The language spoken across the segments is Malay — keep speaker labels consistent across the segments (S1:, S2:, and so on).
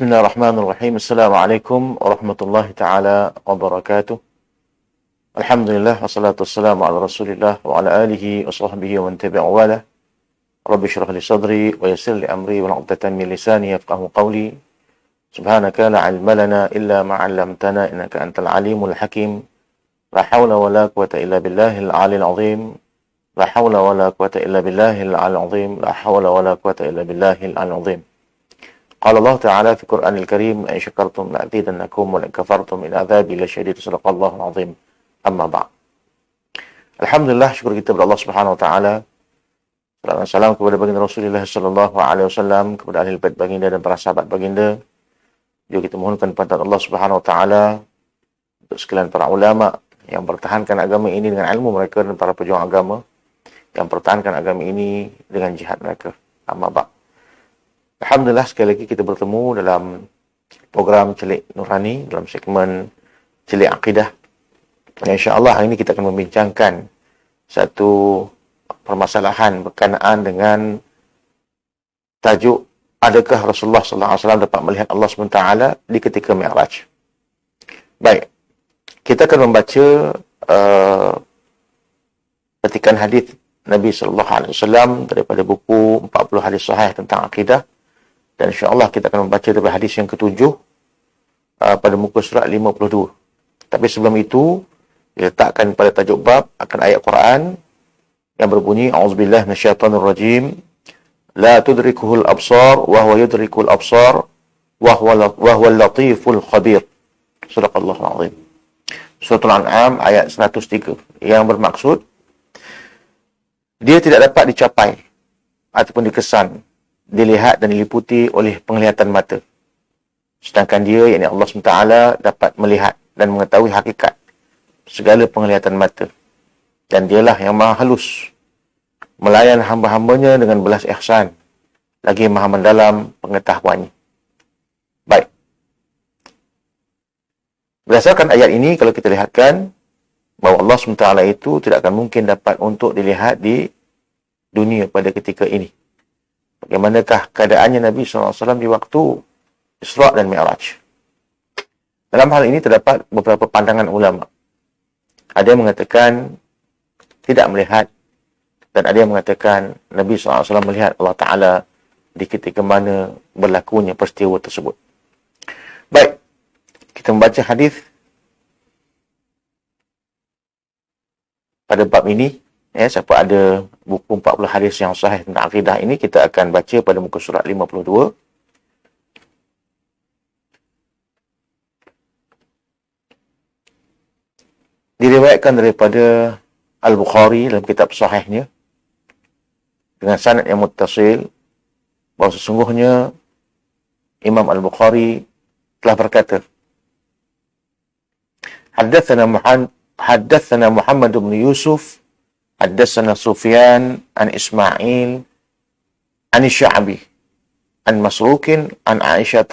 S1: Bismillahirrahmanirrahim. Assalamualaikum warahmatullahi taala wabarakatuh. Alhamdulillah wassalatu wassalamu ala Rasulillah wa ala alihi wa sahbihi wa man tabi'a wala. Rabbi shrah li sadri wa yassir li amri wa 'uqdatam min lisani yafqahu qawli. Subhanaka la 'ilma lana illa ma 'allamtana innaka antal alimul hakim. La haula wa la quwwata illa billahil 'aliyil 'azim. La haula wa la quwwata illa billahil 'aliyil 'azim. La haula wa la quwwata illa billahil 'aliyil 'azim. قال الله تعالى في القرآن الكريم لئن شكرتم لأزيدنكم ولئن كفرتم إن عذابي لشديد صدق الله العظيم أما بعد. Alhamdulillah, syukur kita kepada Allah Subhanahu wa taala. Salam salam kepada baginda Rasulullah sallallahu alaihi wasallam, kepada ahli bait baginda dan para sahabat baginda. Juga kita mohonkan kepada Allah Subhanahu wa taala untuk sekalian para ulama yang bertahankan agama ini dengan ilmu mereka dan para pejuang agama yang pertahankan agama ini dengan jihad mereka. Amma ba'd. Alhamdulillah, sekali lagi kita bertemu dalam program Celik Nurani dalam segmen Celik Akidah. InsyaAllah hari ini kita akan membincangkan satu permasalahan berkenaan dengan tajuk adakah Rasulullah SAW dapat melihat Allah SWT di ketika Mi'raj. Baik, kita akan membaca petikan hadis Nabi SAW daripada buku 40 hadis sahih tentang akidah. Dan insyaAllah kita akan membaca daripada hadis yang ketujuh pada muka surat 52. Tapi sebelum itu, diletakkan pada tajuk bab akan ayat Quran yang berbunyi A'udzubillah minasyaitonirrajim. La tudrikuhul absar wa huwa yudrikul absar wa huwal latiful khabir. Sadaqallahul azim. Surah Al-An'am ayat 103 yang bermaksud dia tidak dapat dicapai ataupun dikesan, dilihat dan diliputi oleh penglihatan mata. Sedangkan dia, yakni Allah SWT, dapat melihat dan mengetahui hakikat segala penglihatan mata. Dan dialah yang maha halus, melayan hamba-hambanya dengan belas ihsan, lagi maha mendalam pengetahuannya. Baik. Berdasarkan ayat ini, kalau kita lihatkan, bahawa Allah SWT itu tidak akan mungkin dapat untuk dilihat di dunia pada ketika ini. Bagaimanakah keadaannya Nabi SAW di waktu Isra' dan Mi'raj? Dalam hal ini terdapat beberapa pandangan ulama. Ada yang mengatakan tidak melihat, dan ada yang mengatakan Nabi SAW melihat Allah Ta'ala di ketika mana berlakunya peristiwa tersebut. Baik, kita membaca hadis pada bab ini. Siapa ada buku 40 hadis yang sahih tentang akidah ini, kita akan baca pada muka surat 52. Diriwayatkan daripada Al-Bukhari dalam kitab sahihnya dengan sanad yang muttasil bahawa sesungguhnya Imam Al-Bukhari telah berkata, Haddatsana Muhammad bin Yusuf حدثنا سفيان عن إسماعيل عن الشعبي عن مسروق عن عائشة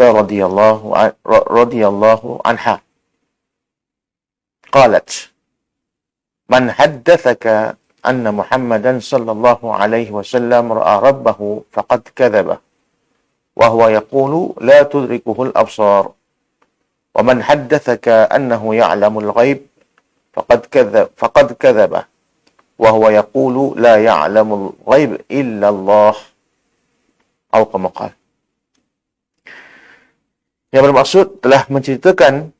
S1: رضي الله عنها قالت من حدثك أن محمدا صلى الله عليه وسلم رأى ربه فقد كذب وهو يقول لا تدركه الأبصار ومن حدثك أنه يعلم الغيب فقد كذب وهو يقول لا يعلم الغيب إلا الله أو كما قال. Yang bermaksud telah menceritakan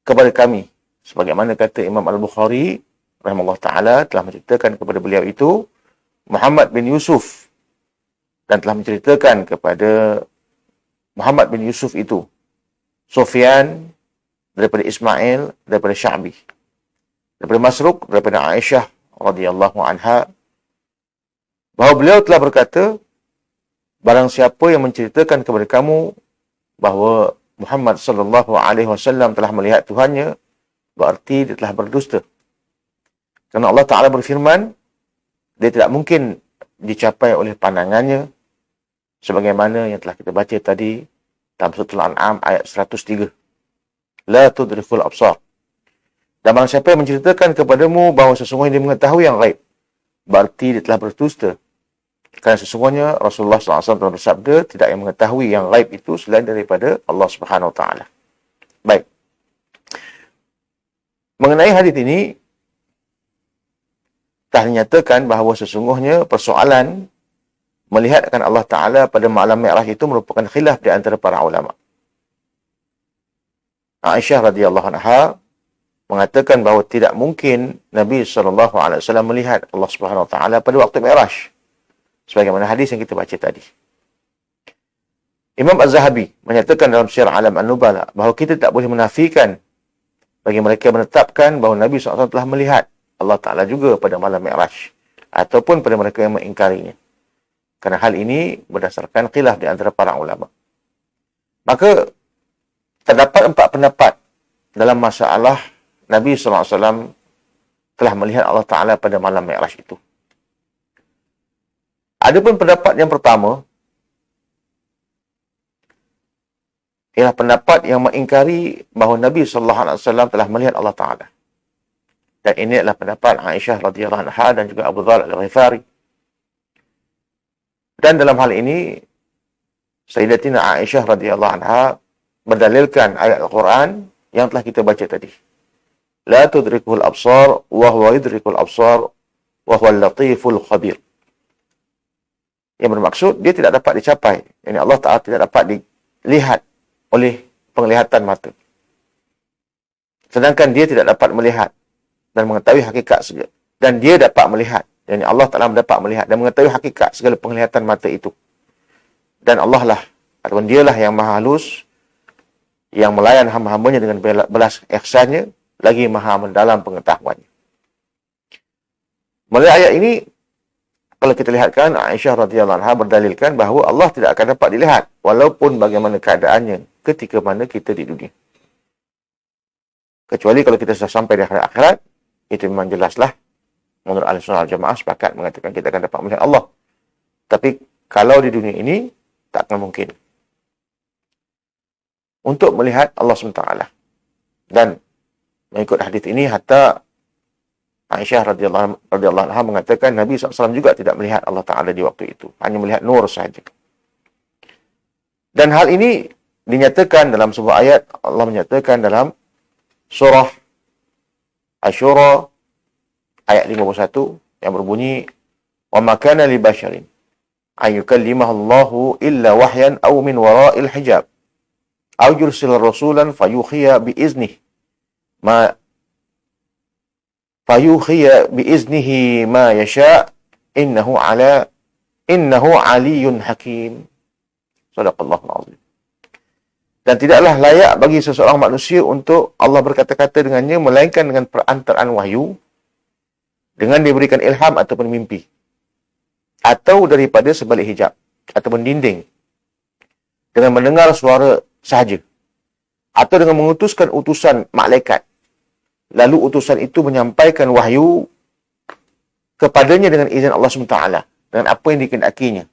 S1: kepada kami, sebagaimana kata Imam Al-Bukhari rahimahullah ta'ala telah menceritakan kepada beliau itu Muhammad bin Yusuf, dan telah menceritakan kepada Muhammad bin Yusuf itu Sufyan daripada Ismail daripada Sya'bi daripada Masruq daripada Aisyah radhiyallahu anha bahawa beliau telah berkata, barang siapa yang menceritakan kepada kamu bahawa Muhammad sallallahu alaihi wasallam telah melihat Tuhannya, berarti dia telah berdusta. Kerana Allah Ta'ala berfirman, dia tidak mungkin dicapai oleh pandangannya, sebagaimana yang telah kita baca tadi dalam surah Al-An'am ayat 103. La tudrikul absar. Dan barang siapa yang menceritakan kepadamu bahawa sesungguhnya dia mengetahui yang gaib, berarti dia telah berdusta. Kerana sesungguhnya Rasulullah SAW telah bersabda, tidak yang mengetahui yang gaib itu selain daripada Allah Subhanahu Wa Taala. Baik. Mengenai hadis ini, telah dinyatakan bahawa sesungguhnya persoalan melihat akan Allah Ta'ala pada malam Mi'raj itu merupakan khilaf di antara para ulama. Aisyah radhiyallahu anha mengatakan bahawa tidak mungkin Nabi SAW melihat Allah Subhanahu Wa Taala pada waktu Mi'raj, sebagaimana hadis yang kita baca tadi. Imam Az-Zahabi menyatakan dalam Syiar Alam An-Nubala bahawa kita tak boleh menafikan bagi mereka yang menetapkan bahawa Nabi SAW telah melihat Allah Ta'ala juga pada malam Mi'raj, ataupun pada mereka yang mengingkarinya. Kerana hal ini berdasarkan khilaf di antara para ulama. Maka, terdapat 4 pendapat dalam masalah Nabi SAW telah melihat Allah Ta'ala pada malam Mi'raj itu. Adapun pendapat yang pertama, ialah pendapat yang mengingkari bahawa Nabi SAW telah melihat Allah Ta'ala. Dan ini adalah pendapat Aisyah radhiyallahu anha dan juga Abu Dzar Al-Ghifari. Dan dalam hal ini, Sayyidatina Aisyah radhiyallahu anha berdalilkan ayat Al-Quran yang telah kita baca tadi. La tudrikuhul absar, wa huwa yudrikul absar, wa huwa al-latiful khabir. Yang bermaksud, dia tidak dapat dicapai. Yani Allah Ta'ala tidak dapat dilihat oleh penglihatan mata. Sedangkan dia tidak dapat melihat dan mengetahui hakikat segala. Dan dia dapat melihat. Yani Allah Ta'ala dapat melihat dan mengetahui hakikat segala penglihatan mata itu. Dan Allah lah, ataupun dialah yang maha halus, yang melayan hamba-hambanya dengan belas ihsannya, lagi maha mendalam pengetahuannya. Melalui ayat ini, kalau kita lihatkan, Aisyah radhiyallahu anha berdalilkan bahawa Allah tidak akan dapat dilihat, walaupun bagaimana keadaannya ketika mana kita di dunia. Kecuali kalau kita sudah sampai di akhirat, itu memang jelaslah, menurut Ahlussunnah wal Jamaah sepakat mengatakan kita akan dapat melihat Allah. Tapi kalau di dunia ini, tak akan mungkin untuk melihat Allah SWT. Dan mengikut hadis ini, hatta Aisyah radhiyallahu anha mengatakan Nabi SAW juga tidak melihat Allah Ta'ala di waktu itu. Hanya melihat nur sahaja. Dan hal ini dinyatakan dalam sebuah ayat. Allah menyatakan dalam surah Asy-Syura ayat 51 yang berbunyi, "Wa ma kana li basharin ay yukallimahu Allahu illa wahyan aw min wara'il hijab aw yursila rasulan fayuhiya bi iznihi ma yasha innahu aliyyun hakim." Shadaqallahul azim. Dan tidaklah layak bagi seseorang manusia untuk Allah berkata-kata dengannya melainkan dengan perantaraan wahyu, dengan diberikan ilham ataupun mimpi, atau daripada sebalik hijab ataupun dinding, dengan mendengar suara sahaja, atau dengan mengutuskan utusan malaikat, lalu utusan itu menyampaikan wahyu kepadanya dengan izin Allah SWT, dengan apa yang dikehendakinya.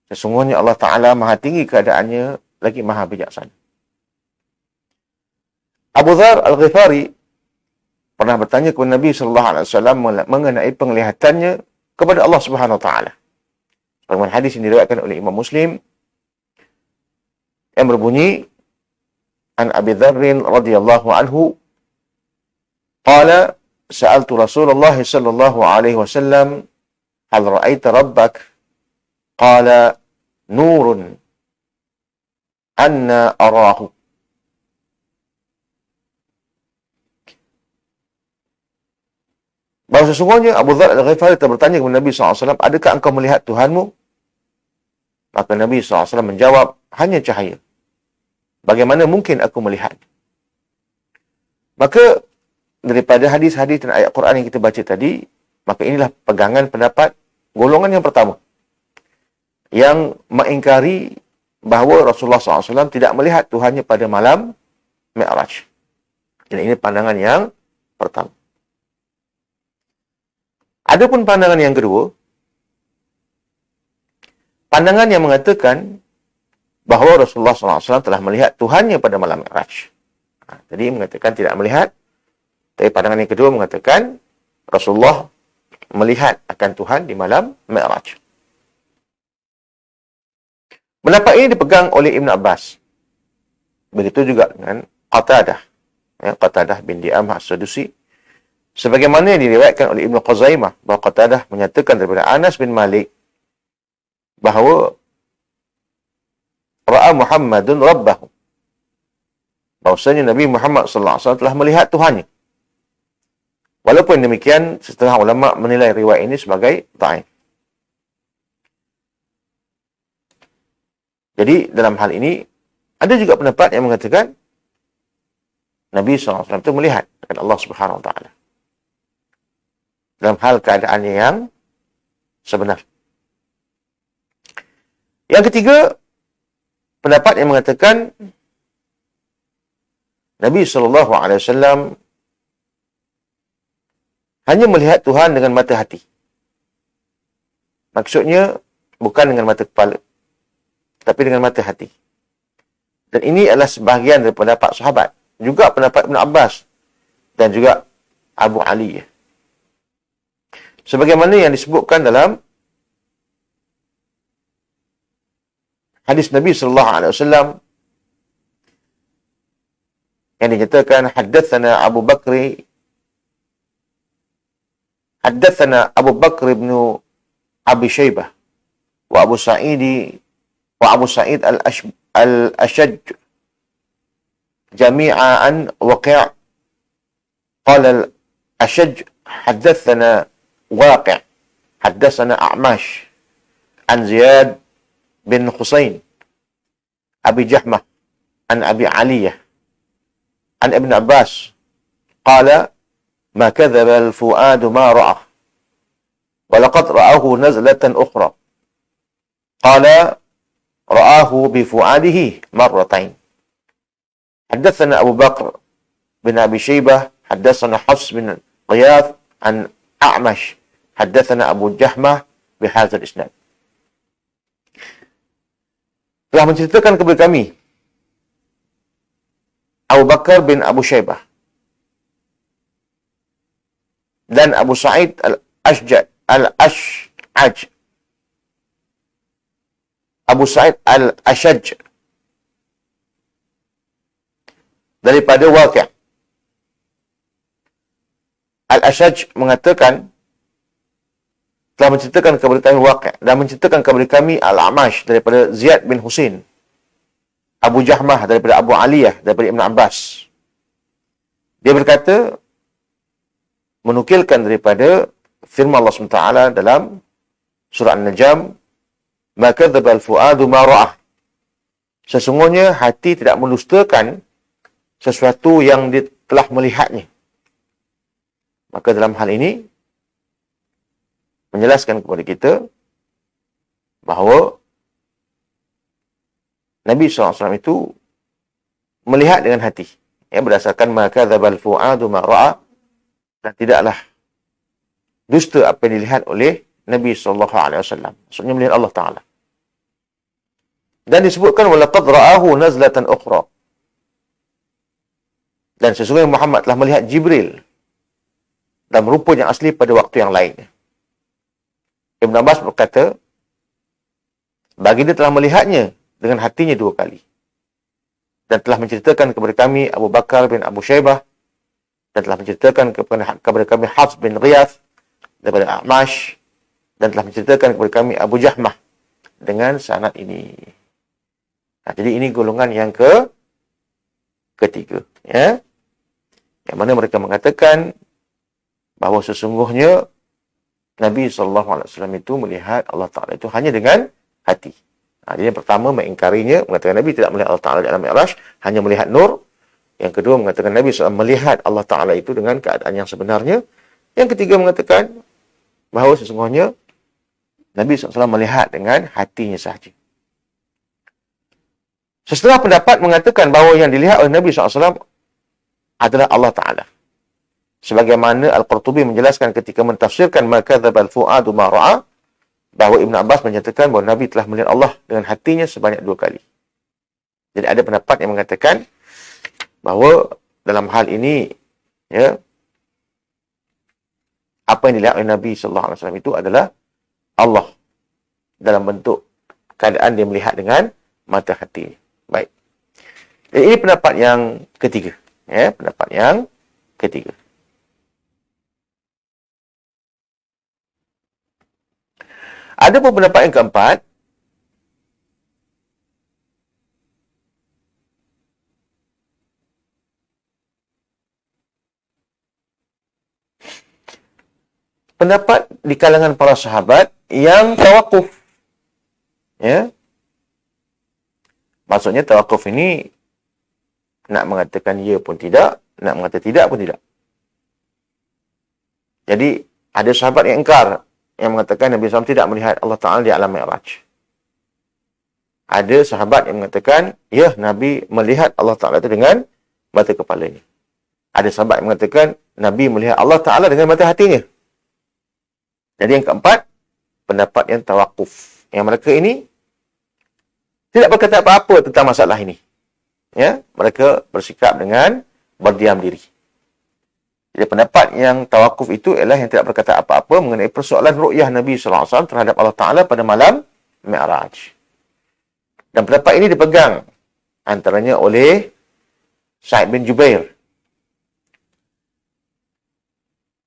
S1: Sesungguhnya Allah Ta'ala maha tinggi keadaannya, lagi maha bijaksana. Abu Dzar Al-Ghifari pernah bertanya kepada Nabi SAW mengenai penglihatannya kepada Allah Subhanahu Wa Taala. Dalam hadis ini diriwayatkan oleh Imam Muslim yang berbunyi, an Abi Dzar radhiyallahu anhu qala sa'altu Rasulullah sallallahu alaihi wasallam hal ra'aita rabbak qala nurun anna arahu. Bahawa sesungguhnya Abu Dzar Al-Ghifari telah bertanya kepada Nabi SAW, adakah engkau melihat Tuhanmu? Maka Nabi SAW menjawab, hanya cahaya. Bagaimana mungkin aku melihat? Maka daripada hadis-hadis dan ayat Quran yang kita baca tadi, maka inilah pegangan pendapat golongan yang pertama, yang mengingkari bahawa Rasulullah SAW tidak melihat Tuhannya pada malam Mi'raj. Dan ini pandangan yang pertama. Adapun pandangan yang kedua, pandangan yang mengatakan bahawa Rasulullah SAW telah melihat Tuhannya pada malam Mi'raj. Tadi mengatakan tidak melihat, tapi pandangan yang kedua mengatakan Rasulullah melihat akan Tuhan di malam Mi'raj. Pendapat ini dipegang oleh Ibn Abbas. Begitu juga dengan Qatadah. Qatadah bin Di'amah As-Sadusi. Sebagaimana yang diriwayatkan oleh Ibn Khuzaimah, bahawa Qatadah menyatakan daripada Anas bin Malik, bahawa Ra'a Muhammadun Rabbahu. Bahawasanya Nabi Muhammad SAW telah melihat Tuhannya. Walaupun demikian, setengah ulama menilai riwayat ini sebagai dhaif. Jadi, dalam hal ini, ada juga pendapat yang mengatakan Nabi SAW itu melihat dengan Allah Subhanahu Wa Taala dalam hal keadaannya yang sebenar. Yang ketiga, pendapat yang mengatakan Nabi SAW hanya melihat Tuhan dengan mata hati. Maksudnya, bukan dengan mata kepala, tapi dengan mata hati. Dan ini adalah sebahagian daripada pendapat sahabat. Juga pendapat Ibn Abbas. Dan juga Abu Ali. Sebagaimana yang disebutkan dalam hadis Nabi SAW yang dinyatakan, Haddathana Abu Bakr ibn Abi Shaybah wa Abu Sa'id al-Ashaj jami'a an Waqi'. Qala al-Ashaj haddathana Waqi', haddathana A'mash an Ziyad bin Husayn Abi Jahmah an Abi Aliyah an Ibn Abbas qala ما كذب الفؤاد ما رأى ولقد رآه نزلة أخرى قال رآه بفؤاده مرتين. حدثنا أبو بكر بن أبي شيبة حدثنا حفص بن غياث عن أعمش حدثنا أبو جهمة بهذا الإسناد. Telah menceritakan kepada kami Abu Bakar bin Abu Shaybah dan Abu Sa'id al-Ash'aj, Abu Sa'id al-Ashaj daripada Waqi'. Al-Ashaj mengatakan telah menceritakan kepada kami Waqi' dan menceritakan kepada kami Al-Amash daripada Ziyad bin Husain, Abu Jahmah daripada Abu Aliyah daripada Ibn Abbas. Dia berkata, menukilkan daripada firman Allah SWT dalam surah An-Najm, "Ma kadzdzaba al-fuadu ma ra'ah." Sesungguhnya hati tidak mendustakan sesuatu yang dia telah melihatnya. Maka dalam hal ini menjelaskan kepada kita bahawa Nabi SAW itu melihat dengan hati. Berdasarkan "Ma kadzdzaba al-fuadu ma ra'ah." Dan tidaklah dusta apa yang dilihat oleh Nabi SAW. Maksudnya melihat Allah Ta'ala. Dan disebutkan, وَلَقَدْ رَآهُ نَزْلَةً أُخْرَى. Dan sesungguhnya Muhammad telah melihat Jibril dalam rupa yang asli pada waktu yang lain. Ibn Abbas berkata, baginda telah melihatnya dengan hatinya 2 kali. Dan telah menceritakan kepada kami Abu Bakar bin Abu Shaybah, dan telah menceritakan kepada kami Hafs bin Ghiyath daripada A'mash, dan telah menceritakan kepada kami Abu Jahmah dengan sanad ini. Jadi ini golongan yang ketiga. Ya? Yang mana mereka mengatakan bahawa sesungguhnya Nabi SAW itu melihat Allah Ta'ala itu hanya dengan hati. Jadi yang pertama mengingkarinya, mengatakan Nabi tidak melihat Allah Ta'ala di alam Mi'raj, hanya melihat nur. Yang kedua mengatakan Nabi SAW melihat Allah Ta'ala itu dengan keadaan yang sebenarnya. Yang ketiga mengatakan bahawa sesungguhnya Nabi SAW melihat dengan hatinya sahaja. Sesetengah pendapat mengatakan bahawa yang dilihat oleh Nabi SAW adalah Allah Ta'ala. Sebagaimana Al-Qurtubi menjelaskan ketika mentafsirkan "Ma kadzdzaba al-fuadu ma ra'a", bahawa Ibn Abbas menyatakan bahawa Nabi telah melihat Allah dengan hatinya sebanyak 2 kali. Jadi ada pendapat yang mengatakan bahawa dalam hal ini, ya, apa yang dilihat oleh Nabi SAW itu adalah Allah dalam bentuk keadaan dia melihat dengan mata hati. Baik. Ini pendapat yang ketiga. Pendapat yang ketiga. Ada pun pendapat yang keempat. Pendapat di kalangan para sahabat yang tawakuf. Maksudnya tawakuf ini nak mengatakan ya pun tidak, nak mengatakan tidak pun tidak. Jadi ada sahabat yang ingkar, yang mengatakan Nabi SAW tidak melihat Allah Ta'ala di alam Mi'raj. Ada sahabat yang mengatakan, ya, Nabi melihat Allah Ta'ala itu dengan mata kepalanya. Ada sahabat yang mengatakan, Nabi melihat Allah Ta'ala dengan mata hatinya. Jadi yang keempat, pendapat yang tawakuf. Yang mereka ini tidak berkata apa-apa tentang masalah ini. Mereka bersikap dengan berdiam diri. Jadi pendapat yang tawakuf itu ialah yang tidak berkata apa-apa mengenai persoalan ru'yah Nabi SAW terhadap Allah Ta'ala pada malam Mi'raj. Dan pendapat ini dipegang antaranya oleh Sa'id bin Jubair.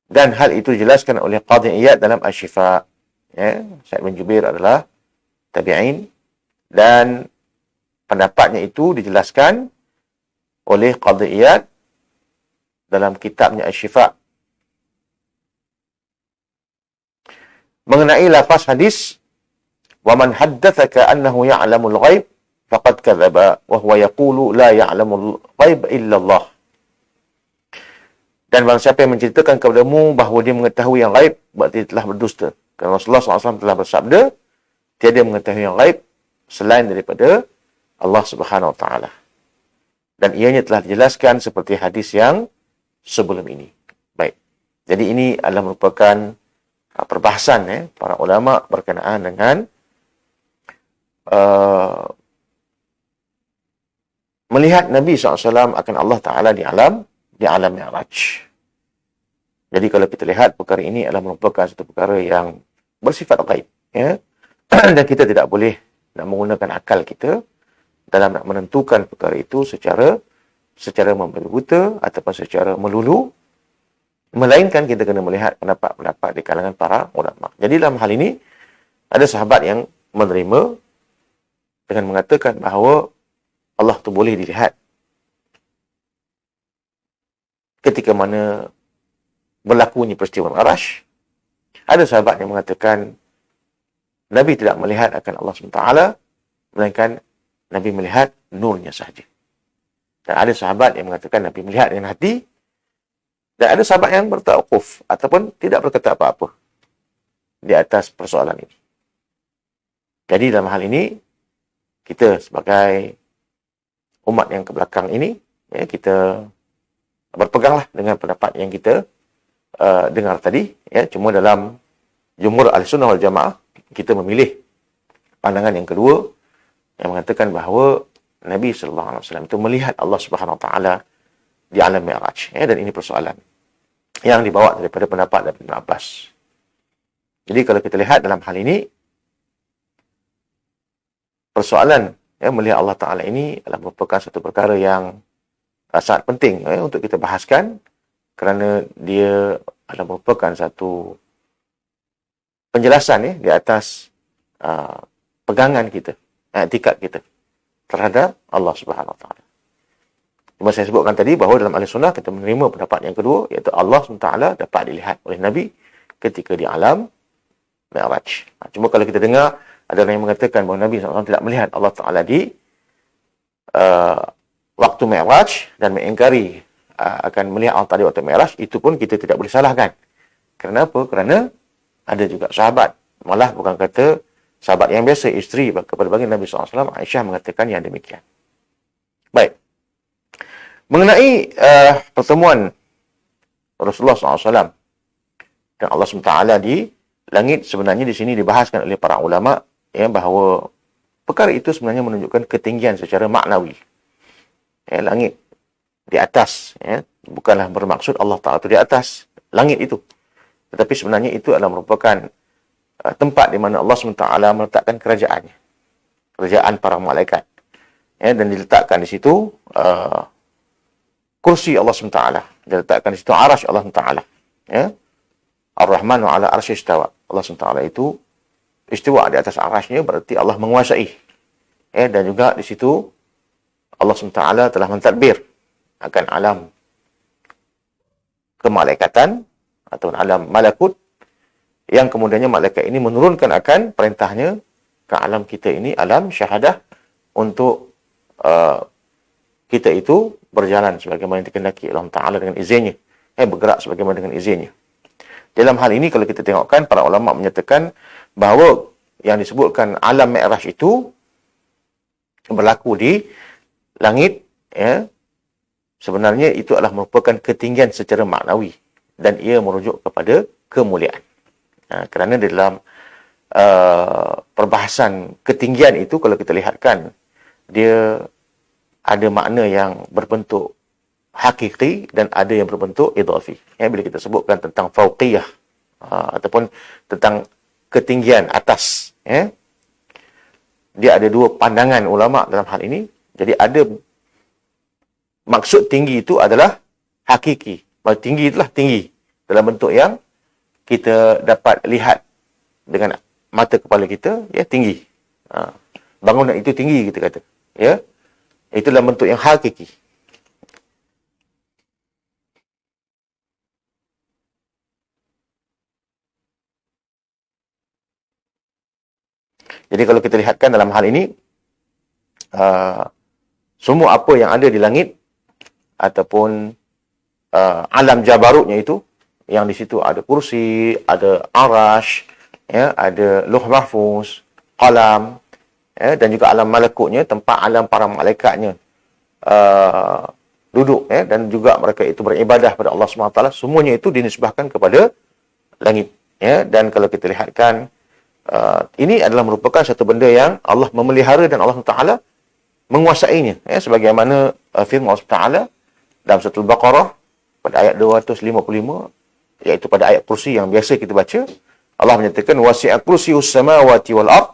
S1: Dan hal itu dijelaskan oleh Qadhi Iyad dalam Asy-Syifa. Sa'id bin Jubair adalah tabi'in. Dan pendapatnya itu dijelaskan oleh Qadhi Iyad dalam kitabnya Asy-Syifa. Mengenai lafaz hadis, وَمَنْ حَدَّثَكَ أَنَّهُ يَعْلَمُ الْغَيْبِ فَقَدْ كَذَبَ وَهُوَ يَقُولُ لَا يَعْلَمُ الْغَيْبِ إِلَّا اللَّهِ. Dan barang siapa yang menceritakan kepadamu bahawa dia mengetahui yang gaib, berarti dia telah berdusta. Kerana Rasulullah SAW telah bersabda, tiada mengetahui yang gaib selain daripada Allah Subhanahu Wa Taala. Dan ianya telah dijelaskan seperti hadis yang sebelum ini. Baik. Jadi ini adalah merupakan perbahasan para ulama berkenaan dengan melihat Nabi SAW akan Allah Ta'ala di alam Mi'raj. Jadi kalau kita lihat perkara ini adalah merupakan satu perkara yang bersifat gaib. Dan kita tidak boleh nak menggunakan akal kita dalam nak menentukan perkara itu secara membabi buta ataupun secara melulu. Melainkan kita kena melihat pendapat-pendapat di kalangan para ulama. Jadi dalam hal ini, ada sahabat yang menerima dengan mengatakan bahawa Allah tu boleh dilihat ketika mana berlakunya peristiwa Mi'raj. Ada sahabat yang mengatakan Nabi tidak melihat akan Allah SWT, melainkan Nabi melihat nurnya sahaja. Dan ada sahabat yang mengatakan Nabi melihat dengan hati. Dan ada sahabat yang bertawakuf ataupun tidak berkata apa-apa di atas persoalan ini. Jadi dalam hal ini, kita sebagai umat yang kebelakang ini, kita berpeganglah dengan pendapat yang kita dengar tadi. Cuma dalam jumhur Ahlussunnah wal Jamaah, kita memilih pandangan yang kedua yang mengatakan bahawa Nabi SAW itu melihat Allah Subhanahu Wa Taala di alam Mi'raj. Dan ini persoalan yang dibawa daripada pendapat dari Ibn Abbas. Jadi kalau kita lihat dalam hal ini, persoalan melihat Allah Ta'ala ini adalah merupakan satu perkara yang sangat penting untuk kita bahaskan, kerana dia adalah merupakan satu penjelasan di atas pegangan kita, i'tikad kita terhadap Allah Subhanahu Wa Taala. Cuma saya sebutkan tadi bahawa dalam Ahlussunnah kita menerima pendapat yang kedua, iaitu Allah SWT dapat dilihat oleh Nabi ketika di alam Mi'raj. Cuma kalau kita dengar ada orang yang mengatakan bahawa Nabi SAW tidak melihat Allah Ta'ala di waktu Mi'raj dan mengingkari akan melihat Allah Ta'ala di waktu Mi'raj, itu pun kita tidak boleh salahkan. Kenapa? Kerana ada juga sahabat, malah bukan kata sahabat yang biasa, isteri kepada baginda Nabi SAW, Aisyah mengatakan yang demikian. Baik. Mengenai pertemuan Rasulullah SAW dan Allah SWT di langit, sebenarnya di sini dibahaskan oleh para ulama bahawa perkara itu sebenarnya menunjukkan ketinggian secara maknawi. Langit di atas, bukanlah bermaksud Allah Ta'ala itu di atas langit itu. Tetapi sebenarnya itu adalah merupakan tempat di mana Allah SWT meletakkan kerajaannya. kerajaan para malaikat. Ya, dan diletakkan di situ kursi Allah SWT. Diletakkan di situ arasy Allah SWT. Ya. Ar-Rahmanu ala arsy istawa. Allah SWT itu istiwa di atas arasy-Nya, berarti Allah menguasai. Ya, dan juga di situ Allah SWT telah mentadbir akan alam kemalaikatan atau alam malakut, yang kemudiannya malaikat ini menurunkan akan perintahnya ke alam kita ini, alam syahadah, untuk kita itu berjalan sebagaimana dikehendaki Allah Ta'ala dengan izinnya, bergerak sebagaimana dengan izinnya. Dalam hal ini kalau kita tengokkan, para ulama menyatakan bahawa yang disebutkan alam Mi'raj itu berlaku di langit, ya, sebenarnya itu adalah merupakan ketinggian secara maknawi, dan ia merujuk kepada kemuliaan. Kerana di dalam perbahasan ketinggian itu, kalau kita lihatkan, dia ada makna yang berbentuk hakiki dan ada yang berbentuk idhafi. Ya, bila kita sebutkan tentang fauqiyah ataupun tentang ketinggian atas, ya, dia ada dua pandangan ulama dalam hal ini. Jadi ada maksud tinggi itu adalah hakiki. Maksud tinggi itulah tinggi dalam bentuk yang kita dapat lihat dengan mata kepala kita, ya, tinggi. Bangunan itu tinggi, kita kata. Ya, itu dalam bentuk yang hakiki. Jadi kalau kita lihatkan dalam hal ini, semua apa yang ada di langit ataupun alam jabarutnya itu, yang di situ ada kursi, ada arasy, ya, ada lauh mahfuz, qalam, ya, dan juga alam malakutnya, tempat alam para malaikatnya duduk, ya, dan juga mereka itu beribadah pada Allah SWT, semuanya itu dinisbahkan kepada langit. Ya, dan kalau kita lihatkan, ini adalah merupakan satu benda yang Allah memelihara dan Allah Taala menguasainya. Ya, sebagaimana firman Allah Taala dalam surah Al-Baqarah pada ayat 255, iaitu pada ayat kursi yang biasa kita baca, Allah menyatakan wasi'a kursiyyus samawati wal ard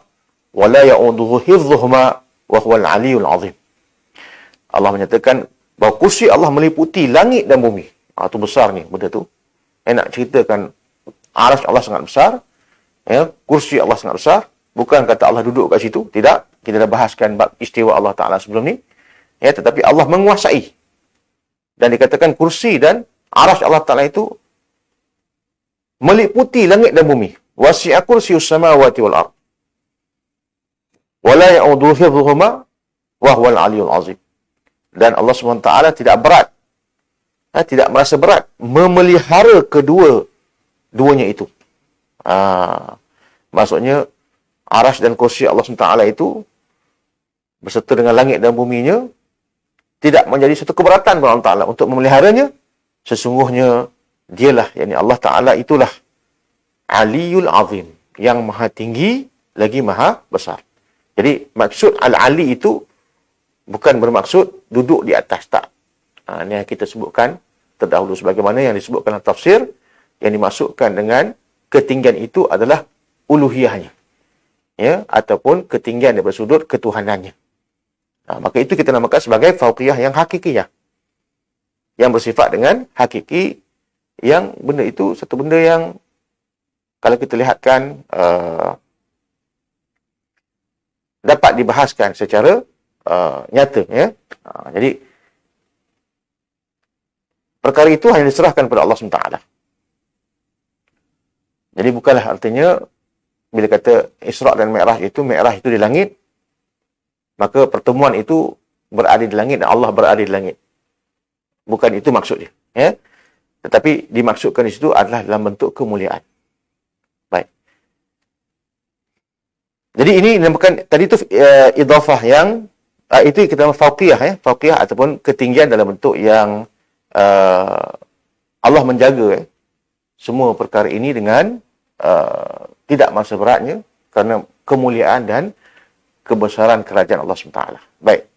S1: wa la ya'uduhu hifdhuhuma wa huwal 'aliyyul 'azim. Allah menyatakan bahawa kursi Allah meliputi langit dan bumi. Itu besar ni benda tu. Nak ceritakan arasy Allah sangat besar, ya, kursi Allah sangat besar. Bukan kata Allah duduk kat situ, tidak. Kita dah bahaskan bab istiwa Allah Taala sebelum ni. Ya, tetapi Allah menguasai. Dan dikatakan kursi dan arasy Allah Taala itu meliputi langit dan bumi. Wasi'a kursiyyus samawati wal ard wa la ya'uduhu hifdhuhuma wa huwal 'aliyyul 'azim. Dan Allah SWT tidak berat, tidak merasa berat memelihara duanya itu. Maksudnya arasy dan kursi Allah SWT itu beserta dengan langit dan buminya tidak menjadi satu keberatan bagi Allah Ta'ala untuk memeliharanya. Sesungguhnya dialah, yakni Allah Ta'ala itulah Aliyul Azim, yang maha tinggi lagi maha besar. Jadi maksud Al-Ali itu bukan bermaksud duduk di atas, tak. Ini yang kita sebutkan terdahulu, sebagaimana yang disebutkan dalam tafsir, yang dimaksudkan dengan ketinggian itu adalah uluhiyahnya, ya, ataupun ketinggian daripada sudut ketuhanannya. Maka itu kita namakan sebagai fauqiyah yang hakikiyah, yang bersifat dengan hakiki, yang benda itu satu benda yang kalau kita lihatkan dapat dibahaskan secara nyata, ya. Jadi perkara itu hanya diserahkan kepada Allah SWT. Jadi bukanlah artinya bila kata Isra' dan Mi'raj itu di langit, maka pertemuan itu berada di langit dan Allah berada di langit. Bukan itu maksudnya, ya. Tetapi dimaksudkan di situ adalah dalam bentuk kemuliaan. Baik. Jadi ini dinamakan tadi itu idhafah yang itu kita nama fauqiyah, ya. Fauqiyah ataupun ketinggian dalam bentuk yang Allah menjaga, ya, semua perkara ini dengan tidak merasa beratnya kerana kemuliaan dan kebesaran kerajaan Allah SWT. Baik.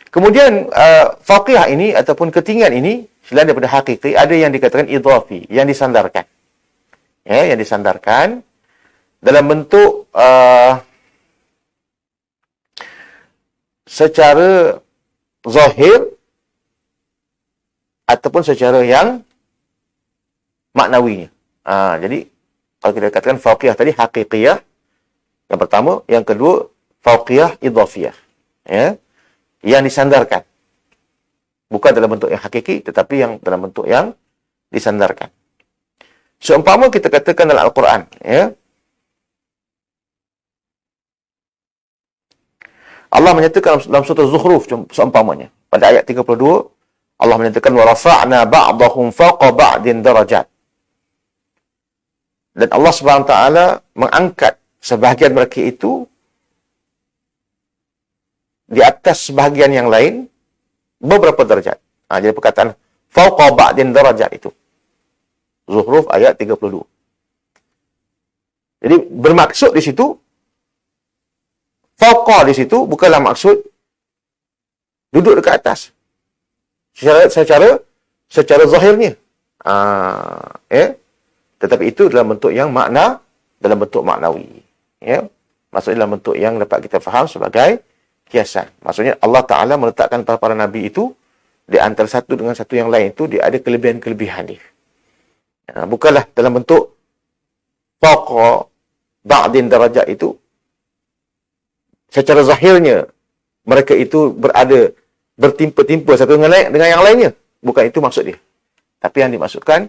S1: Kemudian fauqiyah ini ataupun ketinggian ini selain daripada hakiki, ada yang dikatakan idhafi, yang disandarkan. Ya, yang disandarkan dalam bentuk secara zahir ataupun secara yang maknawinya. Jadi kalau kita katakan fauqiyah tadi haqiqiyah yang pertama, yang kedua fauqiyah idhafiyah. Ya. Yang disandarkan. Bukan dalam bentuk yang hakiki, tetapi yang dalam bentuk yang disandarkan. Seumpama kita katakan dalam Al-Quran, ya, Allah menyatakan dalam surah Zukhruf seumpamanya, pada ayat 32, Allah menyatakan wa rafa'na ba'dahum fawqa ba'din darajat. Dan Allah SWT mengangkat sebahagian mereka itu di atas sebahagian yang lain beberapa derajat. Jadi perkataan fawqa ba'din darajat itu. Zukhruf ayat 32. Jadi bermaksud di situ, fawqa di situ bukanlah maksud duduk dekat atas. Secara zahirnya. Tetapi itu dalam bentuk yang dalam bentuk maknawi. Ya. Maksudnya dalam bentuk yang dapat kita faham sebagai kiasan. Maksudnya Allah Ta'ala meletakkan para nabi itu di antara satu dengan satu yang lain itu dia ada kelebihan-kelebihan dia. Bukanlah dalam bentuk fawqa ba'din darajat itu secara zahirnya mereka itu bertimpa-timpa satu dengan yang lainnya. Bukan itu maksud dia. Tapi yang dimaksudkan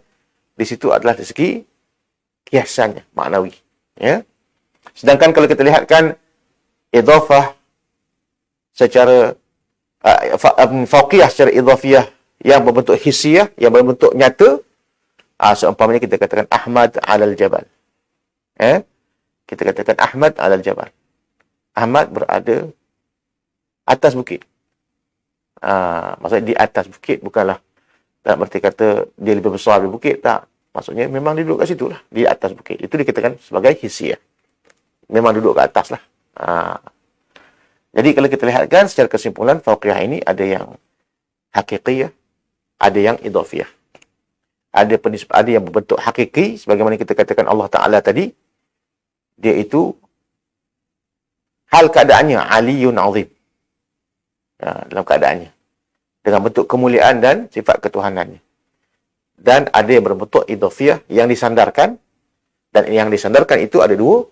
S1: di situ adalah dari segi kiasannya, maknawi. Ya. Sedangkan kalau kita lihatkan idhafah secara fauqiyah secara idhafiyah yang berbentuk hissiyah, yang berbentuk nyata, seumpamanya kita katakan Ahmad 'alal jabal. Kita katakan Ahmad 'alal jabal. Ahmad berada atas bukit. Maksudnya di atas bukit, bukanlah tak berarti kata dia lebih besar dari bukit, tak. Maksudnya memang dia duduk kat situ lah, di atas bukit. Itu dikatakan sebagai hissiyah. Memang duduk kat atas lah. Jadi kalau kita lihatkan secara kesimpulan, fauqiyah ini ada yang hakikiyah, ada yang idhafiyah. Ada yang berbentuk hakiki, sebagaimana kita katakan Allah Ta'ala tadi, dia itu hal keadaannya aliyun azim. Dalam keadaannya. Dengan bentuk kemuliaan dan sifat ketuhanannya. Dan ada yang berbentuk idhafiyah, yang disandarkan. Dan yang disandarkan itu ada dua.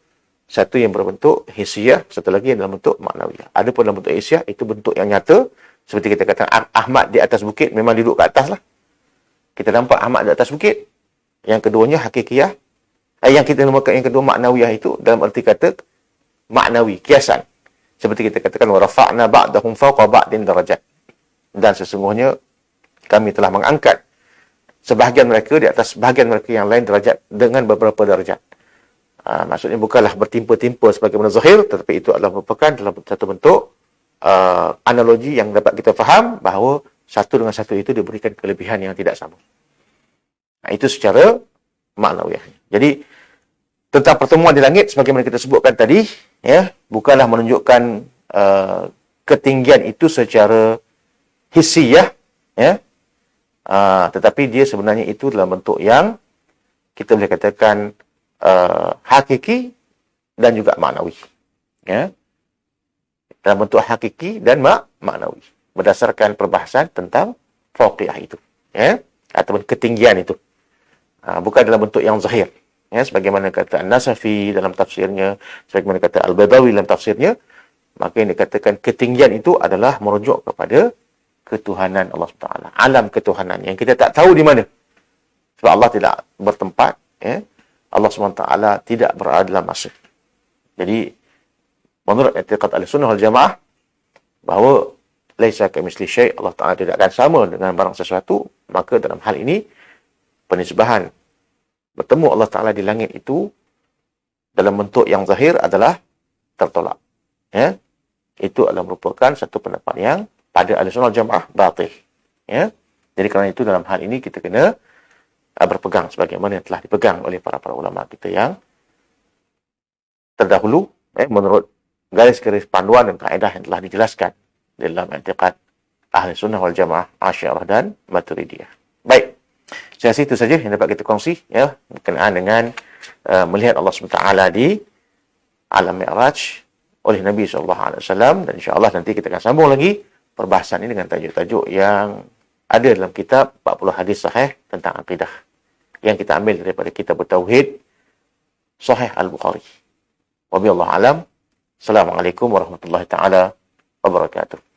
S1: Satu yang berbentuk hissiyah, satu lagi yang dalam bentuk maknawiyah. Ada pun dalam bentuk hissiyah, itu bentuk yang nyata. Seperti kita katakan Ahmad di atas bukit, memang duduk ke atas lah. Kita nampak Ahmad di atas bukit. Yang keduanya hakikiyah. Yang kita namakan yang kedua maknawiyah itu dalam arti kata maknawi, kiasan. Seperti kita katakan wa rafa'na ba'dahum fawqa ba'din darajat. Dan sesungguhnya kami telah mengangkat sebahagian mereka di atas sebahagian mereka yang lain derajat dengan beberapa darjat. Maksudnya bukanlah bertimpa-timpa sebagaimana zahir, tetapi itu adalah merupakan dalam satu bentuk analogi yang dapat kita faham bahawa satu dengan satu itu diberikan kelebihan yang tidak sama. Itu secara maknawiyah. Jadi tentang pertemuan di langit sebagaimana kita sebutkan tadi, ya, bukanlah menunjukkan ketinggian itu secara hissiyah, ya. Tetapi dia sebenarnya itu dalam bentuk yang kita boleh katakan hakiki dan juga maknawi. Ya. Dalam bentuk hakiki dan maknawi. Berdasarkan perbahasan tentang fauqiyah itu. Ya. Ataupun ketinggian itu. Bukan dalam bentuk yang zahir. Ya. Sebagaimana kata An-Nasafi dalam tafsirnya. Sebagaimana kata Al-Badawi dalam tafsirnya. Maka yang dikatakan ketinggian itu adalah merujuk kepada ketuhanan Allah SWT. Alam ketuhanan yang kita tak tahu di mana. Sebab Allah tidak bertempat. Ya. Allah SWT tidak berada dalam masa. Jadi, menurut i'tiqad Ahlussunnah wal Jamaah, bahawa laisa kamitsli syai', Allah Ta'ala tidak akan sama dengan barang sesuatu, maka dalam hal ini, penisbahan bertemu Allah Ta'ala di langit itu, dalam bentuk yang zahir adalah tertolak. Ya. Itu adalah merupakan satu pendapat yang pada Ahlussunnah wal Jamaah batil. Ya. Jadi kerana itu dalam hal ini kita kena berpegang sebagaimana yang telah dipegang oleh para ulama kita yang terdahulu, menurut garis-garis panduan dan kaedah yang telah dijelaskan dalam i'tiqad Ahlussunnah wal Jamaah Asy'ariyah dan Maturidiyah. Baik. Saya rasa itu saja yang dapat kita kongsi, ya, berkenaan dengan melihat Allah SWT di alam Mi'raj oleh Nabi SAW. Dan insyaAllah nanti kita akan sambung lagi perbahasan ini dengan tajuk-tajuk yang ada dalam kitab 40 hadis sahih tentang akidah yang kita ambil daripada kitab Tauhid Sahih Al-Bukhari. Wabillahi alam. Assalamualaikum warahmatullahi taala wabarakatuh.